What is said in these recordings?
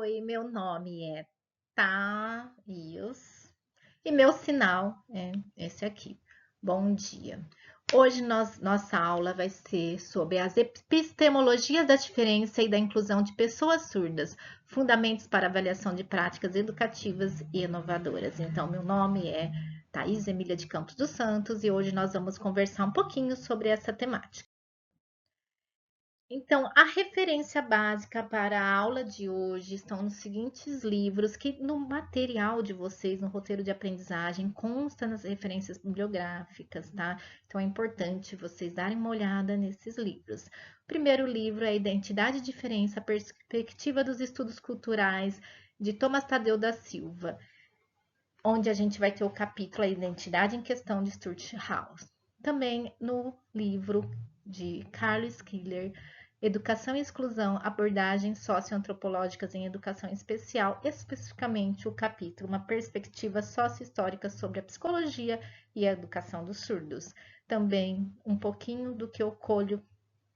Oi, meu nome é Thaís e meu sinal é esse aqui. Bom dia. Hoje nossa aula vai ser sobre as epistemologias da diferença e da inclusão de pessoas surdas, fundamentos para avaliação de práticas educativas e inovadoras. Então, meu nome é Thaís Emília de Campos dos Santos e hoje nós vamos conversar um pouquinho sobre essa temática. Então, a referência básica para a aula de hoje estão nos seguintes livros, que no material de vocês, no roteiro de aprendizagem, consta nas referências bibliográficas, tá? Então, é importante vocês darem uma olhada nesses livros. O primeiro livro é Identidade e Diferença, a Perspectiva dos Estudos Culturais, de Thomas Tadeu da Silva, onde a gente vai ter o capítulo A Identidade em Questão de Stuart Hall. Também no livro de Carlos Killer, Educação e Exclusão, abordagens socioantropológicas em educação especial, especificamente o capítulo Uma perspectiva sociohistórica sobre a psicologia e a educação dos surdos. Também um pouquinho do que eu colho,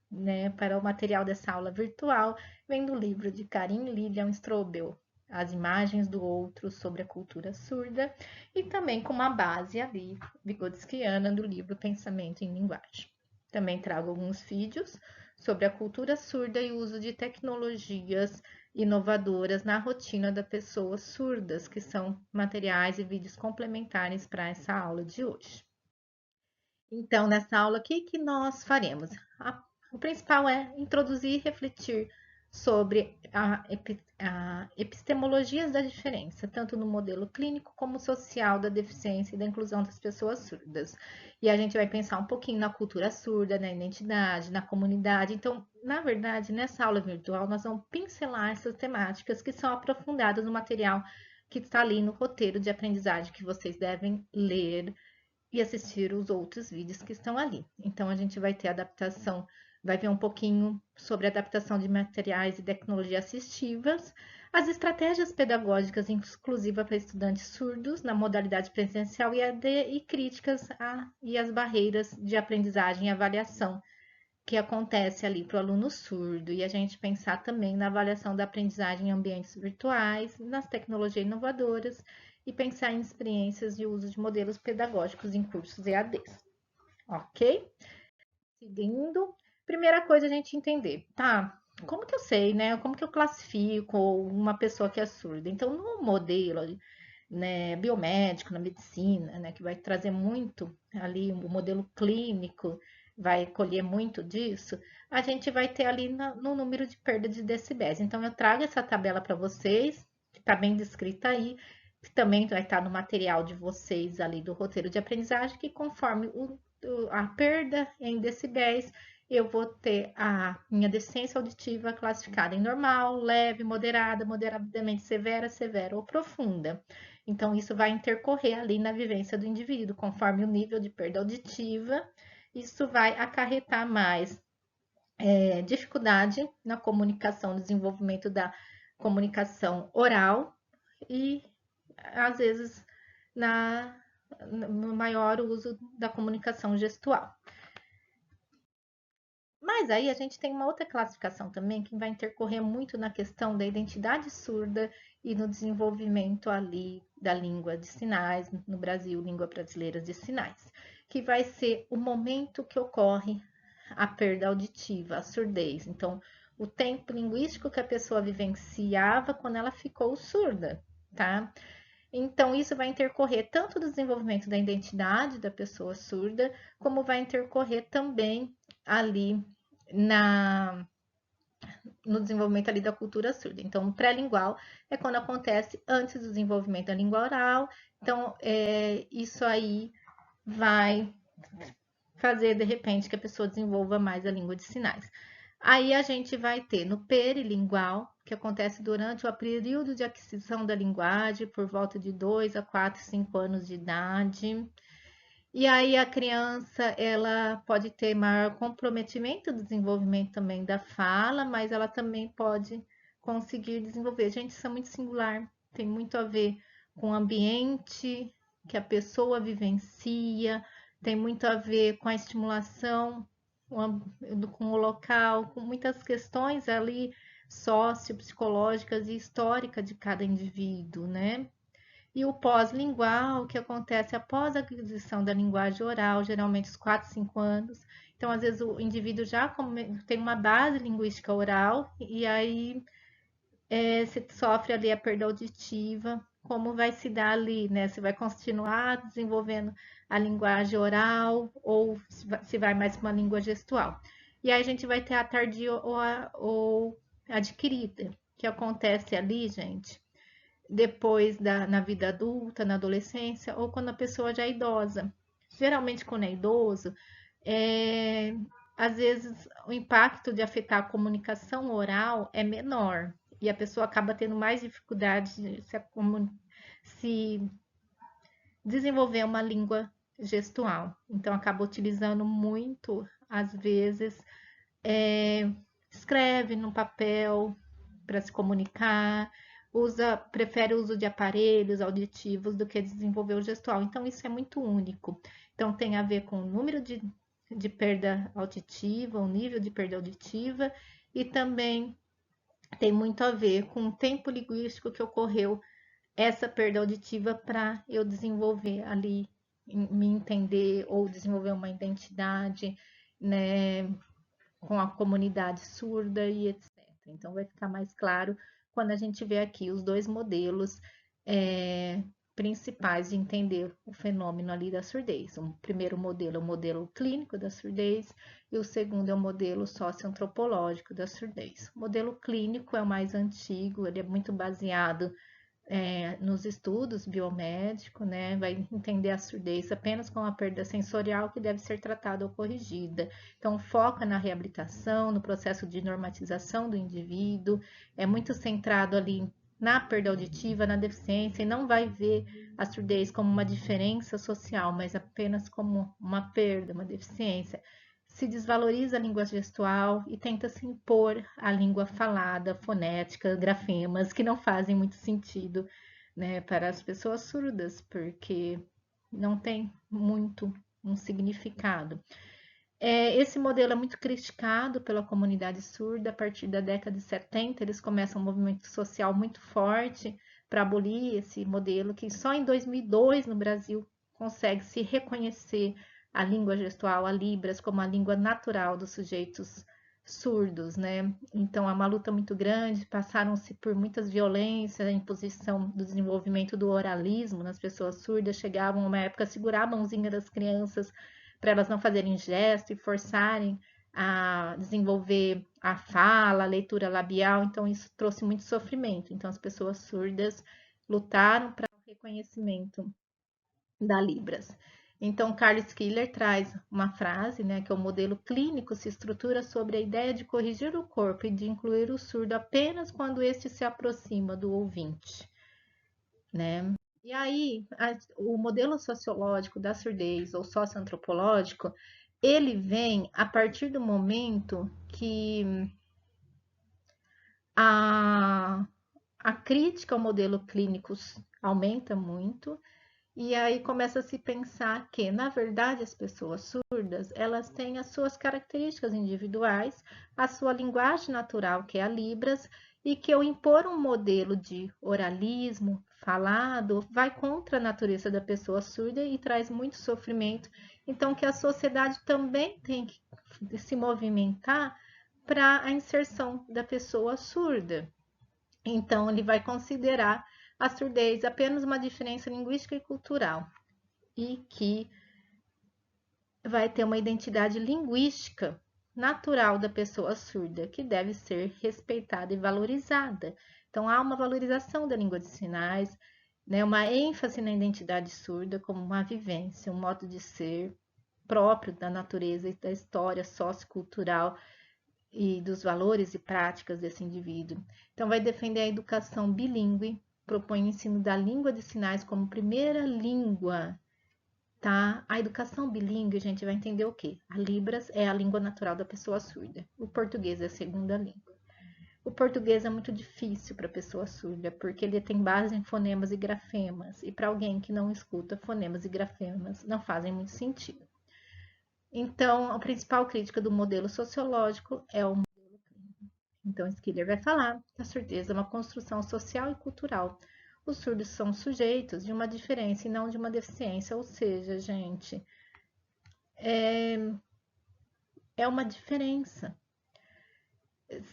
né, para o material dessa aula virtual, vem do livro de Karin Lilian Strobel, As Imagens do Outro sobre a Cultura Surda, e também com uma base ali, vigotskiana, do livro Pensamento em Linguagem. Também trago alguns vídeos sobre a cultura surda e o uso de tecnologias inovadoras na rotina das pessoas surdas, que são materiais e vídeos complementares para essa aula de hoje. Então, nessa aula, o que nós faremos? O principal é introduzir e refletir sobre a epistemologias da diferença, tanto no modelo clínico como social da deficiência e da inclusão das pessoas surdas. E a gente vai pensar um pouquinho na cultura surda, na identidade, na comunidade. Então, na verdade, nessa aula virtual, nós vamos pincelar essas temáticas que são aprofundadas no material que está ali no roteiro de aprendizagem que vocês devem ler e assistir os outros vídeos que estão ali. Então, a gente vai ter adaptação, vai ver um pouquinho sobre adaptação de materiais e tecnologias assistivas, as estratégias pedagógicas inclusivas para estudantes surdos na modalidade presencial e AD e críticas e as barreiras de aprendizagem e avaliação que acontece ali para o aluno surdo, e a gente pensar também na avaliação da aprendizagem em ambientes virtuais, nas tecnologias inovadoras e pensar em experiências de uso de modelos pedagógicos em cursos EADs. Ok? Seguindo, primeira coisa a gente entender, tá? Como que eu sei, né? Como que eu classifico uma pessoa que é surda? Então, no modelo, né, biomédico, na medicina, né, que vai trazer muito ali o modelo clínico, vai colher muito disso, a gente vai ter ali no número de perda de decibéis. Então, eu trago essa tabela para vocês, que está bem descrita aí, que também vai estar no material de vocês ali do roteiro de aprendizagem, que conforme a perda em decibéis, eu vou ter a minha deficiência auditiva classificada em normal, leve, moderada, moderadamente severa, severa ou profunda. Então, isso vai intercorrer ali na vivência do indivíduo, conforme o nível de perda auditiva, isso vai acarretar mais dificuldade na comunicação, desenvolvimento da comunicação oral e, às vezes, no maior uso da comunicação gestual. Mas aí a gente tem uma outra classificação também que vai intercorrer muito na questão da identidade surda e no desenvolvimento ali da língua de sinais, no Brasil, língua brasileira de sinais, que vai ser o momento que ocorre a perda auditiva, a surdez. Então, o tempo linguístico que a pessoa vivenciava quando ela ficou surda, tá? Então, isso vai intercorrer tanto do desenvolvimento da identidade da pessoa surda, como vai intercorrer também ali na, no desenvolvimento ali da cultura surda. Então, o pré-lingual é quando acontece antes do desenvolvimento da língua oral. Então, isso aí vai fazer, de repente, que a pessoa desenvolva mais a língua de sinais. Aí a gente vai ter no perilingual, que acontece durante o período de aquisição da linguagem, por volta de 2 a 4, 5 anos de idade. E aí a criança, ela pode ter maior comprometimento do desenvolvimento também da fala, mas ela também pode conseguir desenvolver. Gente, isso é muito singular, tem muito a ver com o ambiente que a pessoa vivencia, tem muito a ver com a estimulação, com o local, com muitas questões ali sociopsicológicas e histórica de cada indivíduo, né? E o pós-lingual, que acontece após a aquisição da linguagem oral, geralmente os 4, 5 anos. Então, às vezes, o indivíduo já tem uma base linguística oral, e aí se sofre ali a perda auditiva, como vai se dar ali, né? Se vai continuar desenvolvendo a linguagem oral ou se vai mais para uma língua gestual. E aí a gente vai ter a tardia ou adquirida, que acontece ali, gente, depois na vida adulta, na adolescência, ou quando a pessoa já é idosa. Geralmente, quando é idoso, é, às vezes o impacto de afetar a comunicação oral é menor e a pessoa acaba tendo mais dificuldade de se desenvolver uma língua gestual. Então, acaba utilizando muito, às vezes, escreve no papel para se comunicar, prefere o uso de aparelhos auditivos do que desenvolver o gestual. Então, isso é muito único. Então, tem a ver com o número de perda auditiva, o nível de perda auditiva, e também tem muito a ver com o tempo linguístico que ocorreu essa perda auditiva para eu desenvolver ali, me entender ou desenvolver uma identidade, né, com a comunidade surda e etc. Então, vai ficar mais claro quando a gente vê aqui os dois modelos principais de entender o fenômeno ali da surdez. O primeiro modelo é o modelo clínico da surdez e o segundo é o modelo socioantropológico da surdez. O modelo clínico é o mais antigo, ele é muito baseado nos estudos biomédicos, né, vai entender a surdez apenas com a perda sensorial que deve ser tratada ou corrigida. Então, foca na reabilitação, no processo de normatização do indivíduo, é muito centrado ali na perda auditiva, na deficiência, e não vai ver a surdez como uma diferença social, mas apenas como uma perda, uma deficiência. Se desvaloriza a língua gestual e tenta se impor a língua falada, fonética, grafemas, que não fazem muito sentido, né, para as pessoas surdas, porque não tem muito um significado. Esse modelo é muito criticado pela comunidade surda. A partir da década de 70, eles começam um movimento social muito forte para abolir esse modelo, que só em 2002 no Brasil consegue se reconhecer a língua gestual, a Libras, como a língua natural dos sujeitos surdos, né? Então é uma luta muito grande, passaram-se por muitas violências, a imposição do desenvolvimento do oralismo nas pessoas surdas, chegavam uma época a segurar a mãozinha das crianças para elas não fazerem gesto e forçarem a desenvolver a fala, a leitura labial, então isso trouxe muito sofrimento. Então as pessoas surdas lutaram para o reconhecimento da Libras. Então, Carlos Killer traz uma frase, né, que é o modelo clínico se estrutura sobre a ideia de corrigir o corpo e de incluir o surdo apenas quando este se aproxima do ouvinte, né? E aí, o modelo sociológico da surdez ou socioantropológico, ele vem a partir do momento que a, a crítica ao modelo clínico aumenta muito. E aí começa a se pensar que, na verdade, as pessoas surdas, elas têm as suas características individuais, a sua linguagem natural, que é a Libras, e que eu impor um modelo de oralismo falado vai contra a natureza da pessoa surda e traz muito sofrimento. Então, que a sociedade também tem que se movimentar para a inserção da pessoa surda. Então, ele vai considerar a surdez apenas uma diferença linguística e cultural e que vai ter uma identidade linguística natural da pessoa surda, que deve ser respeitada e valorizada. Então, há uma valorização da língua de sinais, né, uma ênfase na identidade surda como uma vivência, um modo de ser próprio da natureza e da história sociocultural e dos valores e práticas desse indivíduo. Então, vai defender a educação bilíngue, propõe o ensino da língua de sinais como primeira língua, tá? A educação bilíngue, a gente vai entender o quê? A Libras é a língua natural da pessoa surda, o português é a segunda língua. O português é muito difícil para a pessoa surda, porque ele tem base em fonemas e grafemas, e para alguém que não escuta, fonemas e grafemas não fazem muito sentido. Então, a principal crítica do modelo sociológico é o Então, Skiller vai falar que a surdez é uma construção social e cultural. Os surdos são sujeitos de uma diferença e não de uma deficiência, ou seja, gente, é uma diferença.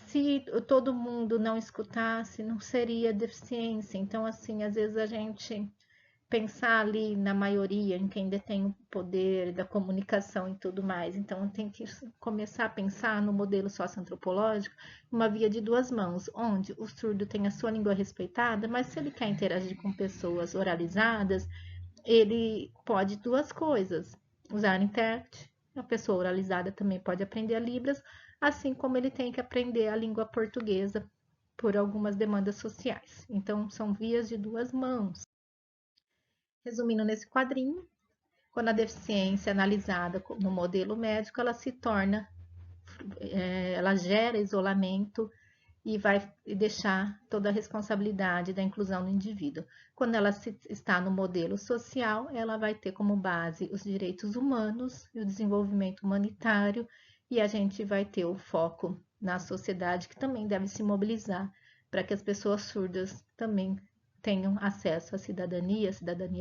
Se todo mundo não escutasse, não seria deficiência. Então, assim, às vezes a gente pensar ali na maioria, em quem detém o poder da comunicação e tudo mais. Então, tem que começar a pensar no modelo socioantropológico, uma via de duas mãos, onde o surdo tem a sua língua respeitada, mas se ele quer interagir com pessoas oralizadas, ele pode duas coisas: usar intérprete, a pessoa oralizada também pode aprender a Libras, assim como ele tem que aprender a língua portuguesa por algumas demandas sociais. Então, são vias de duas mãos. Resumindo nesse quadrinho, quando a deficiência é analisada no modelo médico, ela se torna, ela gera isolamento e vai deixar toda a responsabilidade da inclusão no indivíduo. Quando ela está no modelo social, ela vai ter como base os direitos humanos e o desenvolvimento humanitário, e a gente vai ter o foco na sociedade, que também deve se mobilizar para que as pessoas surdas também tenham acesso à cidadania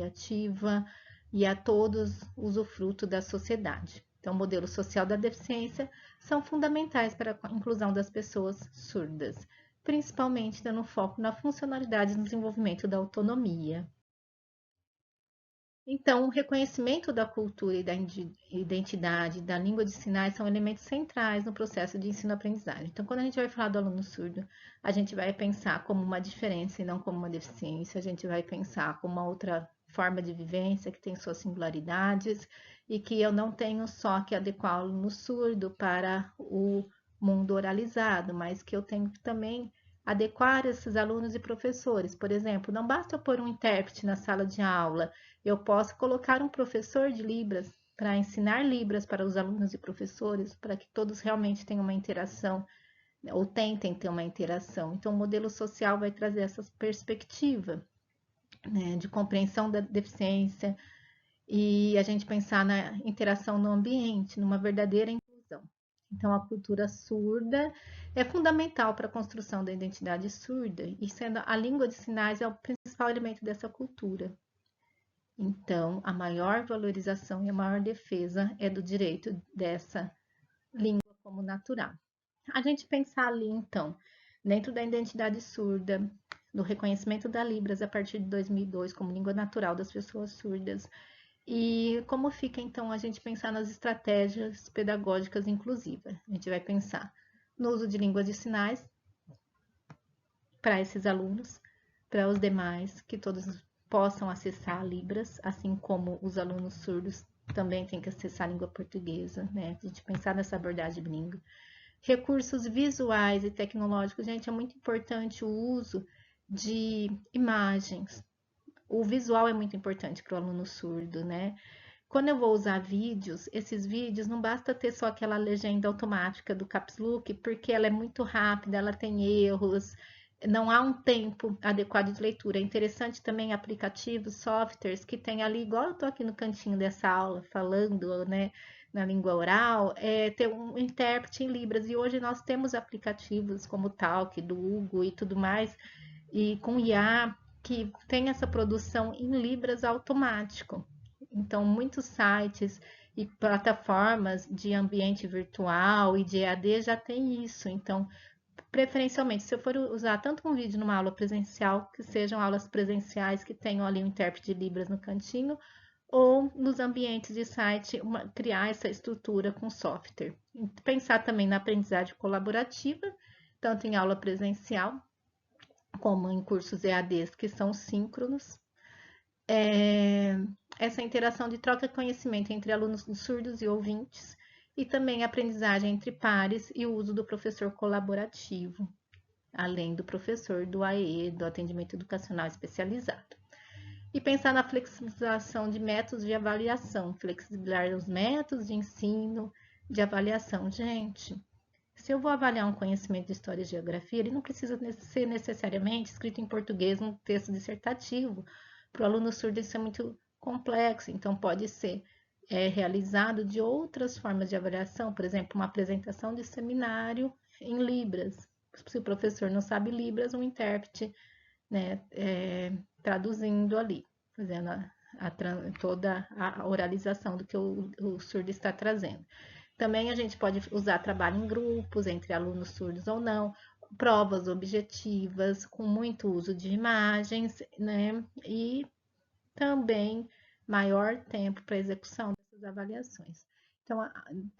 ativa e a todos usufruto da sociedade. Então, o modelo social da deficiência são fundamentais para a inclusão das pessoas surdas, principalmente dando foco na funcionalidade e no desenvolvimento da autonomia. Então, o reconhecimento da cultura e da identidade da língua de sinais são elementos centrais no processo de ensino-aprendizagem. Então, quando a gente vai falar do aluno surdo, a gente vai pensar como uma diferença e não como uma deficiência, a gente vai pensar como uma outra forma de vivência que tem suas singularidades e que eu não tenho só que adequar o aluno surdo para o mundo oralizado, mas que eu tenho que também adequar esses alunos e professores. Por exemplo, não basta eu pôr um intérprete na sala de aula, eu posso colocar um professor de Libras para ensinar Libras para os alunos e professores, para que todos realmente tenham uma interação, ou tentem ter uma interação. Então, o modelo social vai trazer essa perspectiva, né, de compreensão da deficiência e a gente pensar na interação no ambiente, numa verdadeira inclusão. Então, a cultura surda é fundamental para a construção da identidade surda, e sendo a língua de sinais é o principal elemento dessa cultura. Então, a maior valorização e a maior defesa é do direito dessa língua como natural. A gente pensar ali, então, dentro da identidade surda, do reconhecimento da Libras a partir de 2002 como língua natural das pessoas surdas, e como fica, então, a gente pensar nas estratégias pedagógicas inclusivas. A gente vai pensar no uso de línguas de sinais para esses alunos, para os demais, que todos possam acessar Libras, assim como os alunos surdos também têm que acessar a língua portuguesa, né? A gente pensar nessa abordagem bilíngue. Recursos visuais e tecnológicos, gente, é muito importante o uso de imagens. O visual é muito importante para o aluno surdo, né? Quando eu vou usar vídeos, esses vídeos não basta ter só aquela legenda automática do Caps Look, porque ela é muito rápida, ela tem erros, não há um tempo adequado de leitura. É interessante também aplicativos, softwares que tem ali, igual eu estou aqui no cantinho dessa aula falando, né, na língua oral, ter um intérprete em Libras. E hoje nós temos aplicativos como o Talk, do Hugo e tudo mais, e com IA, que tem essa produção em Libras automático. Então, muitos sites e plataformas de ambiente virtual e de EAD já tem isso. Então, preferencialmente, se eu for usar tanto um vídeo numa aula presencial, que sejam aulas presenciais que tenham ali um intérprete de Libras no cantinho, ou nos ambientes de site, criar essa estrutura com software. Pensar também na aprendizagem colaborativa, tanto em aula presencial, como em cursos EADs que são síncronos. Essa interação de troca de conhecimento entre alunos surdos e ouvintes, e também a aprendizagem entre pares e o uso do professor colaborativo, além do professor do AE, do atendimento educacional especializado. E pensar na flexibilização de métodos de avaliação, flexibilizar os métodos de ensino, de avaliação. Gente, se eu vou avaliar um conhecimento de história e geografia, ele não precisa ser necessariamente escrito em português, num texto dissertativo. Para o aluno surdo isso é muito complexo, então pode ser realizado de outras formas de avaliação, por exemplo, uma apresentação de seminário em Libras, Se o professor não sabe Libras, um intérprete, né, traduzindo ali, fazendo toda a oralização do que o surdo está trazendo. Também a gente pode usar trabalho em grupos, entre alunos surdos ou não, provas objetivas, com muito uso de imagens, né? E também maior tempo para execução dessas avaliações. Então,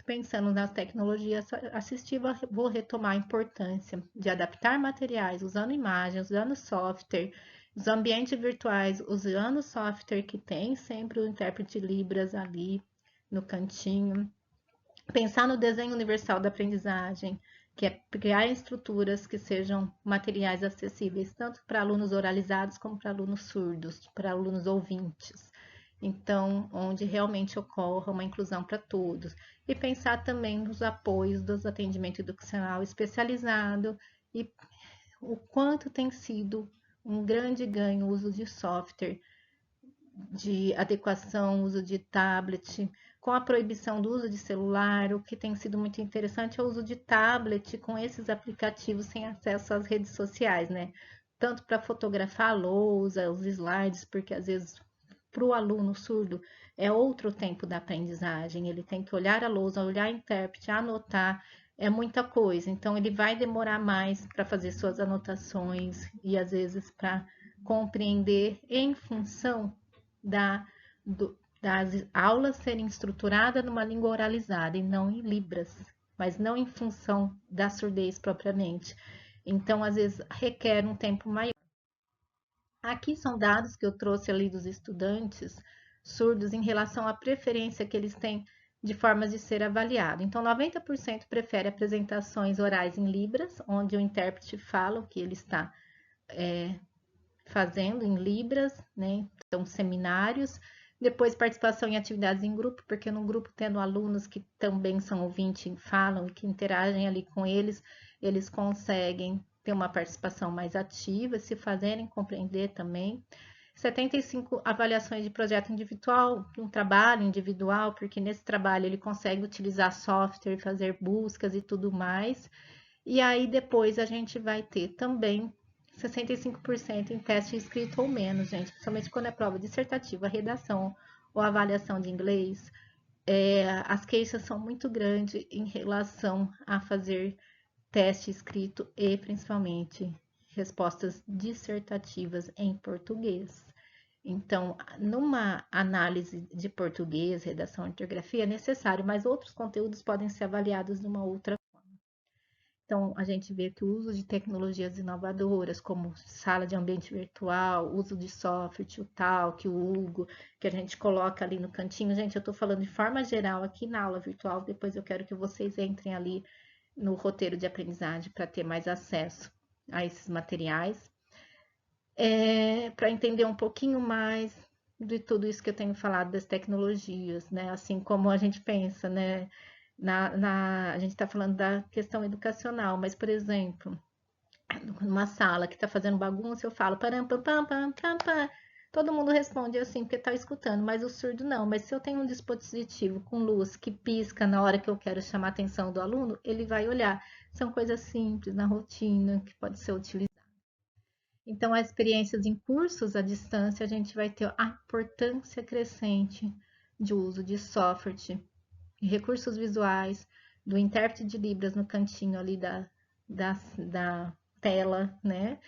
pensando nas tecnologias assistivas, vou retomar a importância de adaptar materiais usando imagens, usando software, os ambientes virtuais, usando software que tem sempre o intérprete Libras ali no cantinho. Pensar no desenho universal da aprendizagem, que é criar estruturas que sejam materiais acessíveis tanto para alunos oralizados como para alunos surdos, para alunos ouvintes. Então, onde realmente ocorra uma inclusão para todos. E pensar também nos apoios dos atendimento educacional especializado e o quanto tem sido um grande ganho o uso de software, de adequação, uso de tablet, com a proibição do uso de celular, o que tem sido muito interessante é o uso de tablet com esses aplicativos sem acesso às redes sociais, né? Tanto para fotografar a lousa, os slides, porque às vezes para o aluno surdo é outro tempo da aprendizagem, ele tem que olhar a lousa, olhar a intérprete, anotar, é muita coisa, então ele vai demorar mais para fazer suas anotações e às vezes para compreender em função das aulas serem estruturadas numa língua oralizada e não em libras, mas não em função da surdez propriamente. Então, às vezes, requer um tempo maior. Aqui são dados que eu trouxe ali dos estudantes surdos em relação à preferência que eles têm de formas de ser avaliado. Então, 90% prefere apresentações orais em libras, onde o intérprete fala o que ele está fazendo em libras, né? Então, seminários. Depois, participação em atividades em grupo, porque no grupo, tendo alunos que também são ouvintes, falam e que interagem ali com eles, eles conseguem ter uma participação mais ativa, se fazerem compreender também. 75 avaliações de projeto individual, um trabalho individual, porque nesse trabalho ele consegue utilizar software, fazer buscas e tudo mais. E aí depois a gente vai ter também 65% em teste escrito ou menos, gente, principalmente quando é prova dissertativa, redação ou avaliação de inglês. As queixas são muito grandes em relação a fazer teste escrito e principalmente respostas dissertativas em português. Então, numa análise de português, redação e ortografia é necessário, mas outros conteúdos podem ser avaliados de uma outra. Então, a gente vê que o uso de tecnologias inovadoras, como sala de ambiente virtual, uso de software, o Talk, o Hugo, que a gente coloca ali no cantinho. Gente, eu estou falando de forma geral aqui na aula virtual, depois eu quero que vocês entrem ali no roteiro de aprendizagem para ter mais acesso a esses materiais. Para entender um pouquinho mais de tudo isso que eu tenho falado das tecnologias, né? Assim como a gente pensa, né? A gente está falando da questão educacional, mas, por exemplo, numa sala que está fazendo bagunça, eu falo param, pam, pam, pam, pam, pam. Todo mundo responde assim, porque está escutando, mas o surdo não. Mas se eu tenho um dispositivo com luz que pisca na hora que eu quero chamar a atenção do aluno, ele vai olhar. São coisas simples na rotina que pode ser utilizada. Então, as experiências em cursos à distância, a gente vai ter a importância crescente de uso de software, recursos visuais, do intérprete de Libras no cantinho ali da tela, né?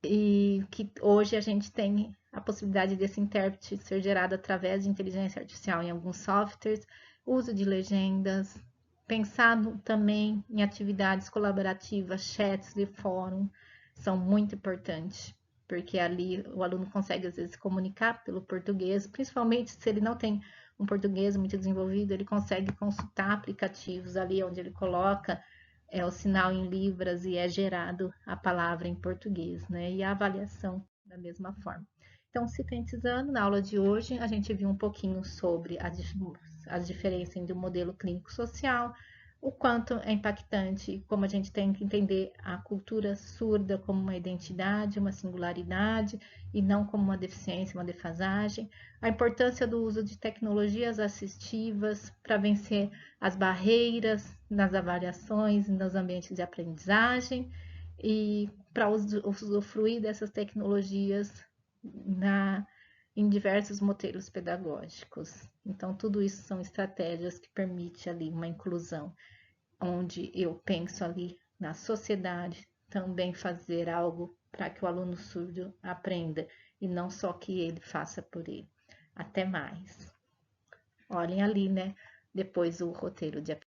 E que hoje a gente tem a possibilidade desse intérprete ser gerado através de inteligência artificial em alguns softwares, uso de legendas, pensado também em atividades colaborativas, chats de fórum, são muito importantes, porque ali o aluno consegue às vezes se comunicar pelo português, principalmente se ele não tem um português muito desenvolvido, ele consegue consultar aplicativos ali onde ele coloca o sinal em libras e é gerado a palavra em português, né? E a avaliação da mesma forma. Então, sintetizando, na aula de hoje, a gente viu um pouquinho sobre as diferenças entre o modelo clínico-social, o quanto é impactante, como a gente tem que entender a cultura surda como uma identidade, uma singularidade, e não como uma deficiência, uma defasagem, a importância do uso de tecnologias assistivas para vencer as barreiras nas avaliações e nos ambientes de aprendizagem, e para usufruir dessas tecnologias em diversos modelos pedagógicos. Então, tudo isso são estratégias que permitem ali uma inclusão, onde eu penso ali na sociedade também fazer algo para que o aluno surdo aprenda e não só que ele faça por ele. Até mais. Olhem ali, né? Depois o roteiro de